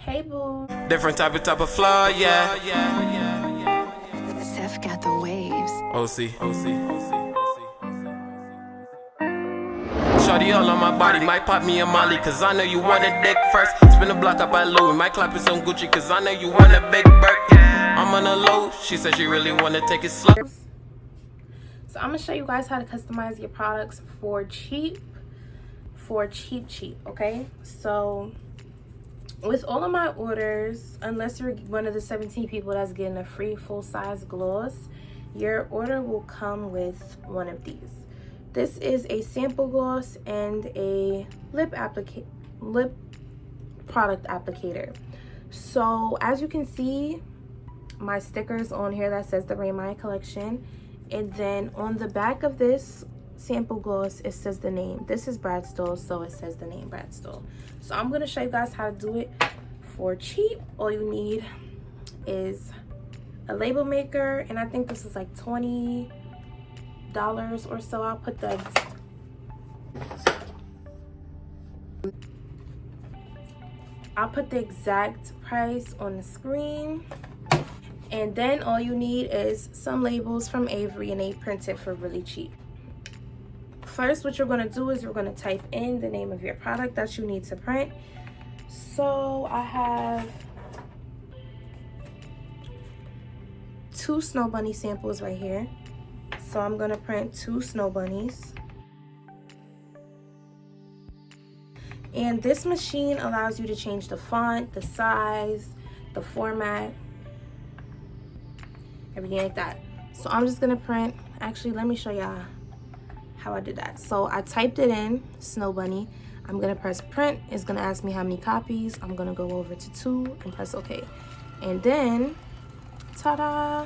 Hey boo. Different type of flow, yeah. Seth got the waves. OC. Shorty all on my body, might pop me a molly, cause I know you want a dick first. Spin the block up at Louis, might clap it some Gucci, cause I know you want a big Birk. I'm on the low, she said she really wanna take it slow. So I'm gonna show you guys how to customize your products for cheap, okay? So with all of my orders, unless you're one of the 17 people that's getting a free full-size gloss, your order will come with one of these. This is a sample gloss and a lip product applicator. So as you can see, my stickers on here that says the Rain collection, and then on the back of this sample gloss it says the name. This is Brad Stoll, so it says the name Brad Stoll. So I'm going to show you guys how to do it for cheap. All you need is a label maker, and I think this is like $20 or so. I'll put the exact price on the screen. And then all you need is some labels from Avery, and they print it for really cheap. First, what you're going to do is you're going to type in the name of your product that you need to print. So I have 2 snow bunny samples right here. So I'm going to print 2 snow bunnies. And this machine allows you to change the font, the size, the format, everything like that. So I'm just going to print. Actually, let me show y'all how I did that. So I typed it in, snow bunny. I'm going to press print. It's going to ask me how many copies. I'm going to go over to 2 and press OK. And then, ta-da!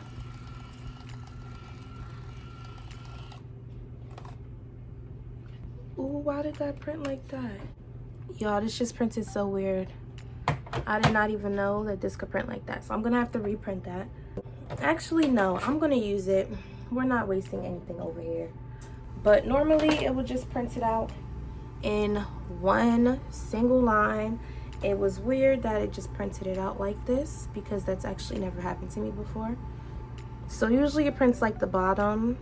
Ooh, why did that print like that? Y'all, this just printed so weird. I did not even know that this could print like that. So I'm going to have to reprint that. Actually, no, I'm going to use it. We're not wasting anything over here. But normally it would just print it out in one single line. It was weird that it just printed it out like this, because that's actually never happened to me before. So usually it prints like the bottom,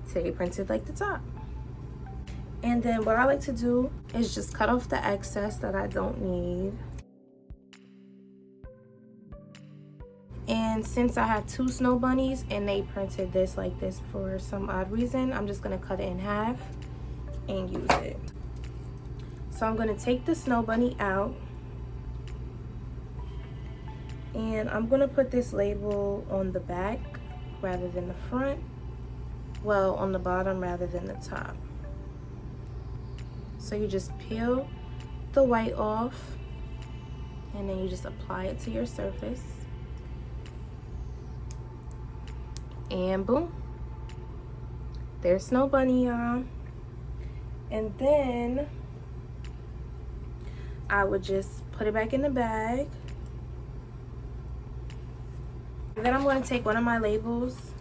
today it printed like the top. And then what I like to do is just cut off the excess that I don't need. And since I had 2 snow bunnies and they printed this like this for some odd reason, I'm just gonna cut it in half and use it. So I'm gonna take the snow bunny out, and I'm gonna put this label on the back rather than the front. Well, on the bottom rather than the top. So you just peel the white off, and then you just apply it to your surface. And boom, there's Snow Bunny, y'all. And then I would just put it back in the bag. And then I'm going to take one of my labels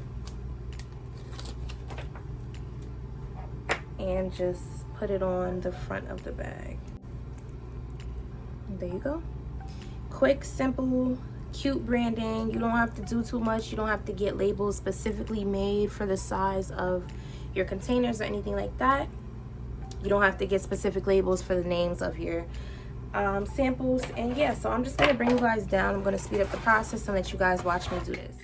and just put it on the front of the bag. And there you go. Quick, simple, cute branding. You don't have to do too much. You don't have to get labels specifically made for the size of your containers or anything like that. You don't have to get specific labels for the names of your samples. And yeah, so I'm just going to bring you guys down. I'm going to speed up the process and let you guys watch me do this.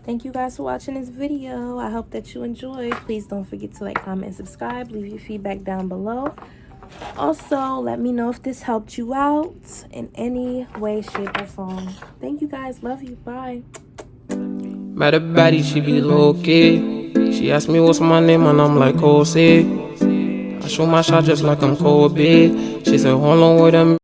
Thank you guys for watching this video. I hope that you enjoyed. Please don't forget to like, comment, and subscribe. Leave your feedback down below. Also, let me know if this helped you out in any way, shape, or form. Thank you guys. Love you. Bye. Met a baddie, she be low-key. She asked me what's my name and I'm like, Jose. I shoot my shot just like I'm Kobe. She said, hold on, wait a minute.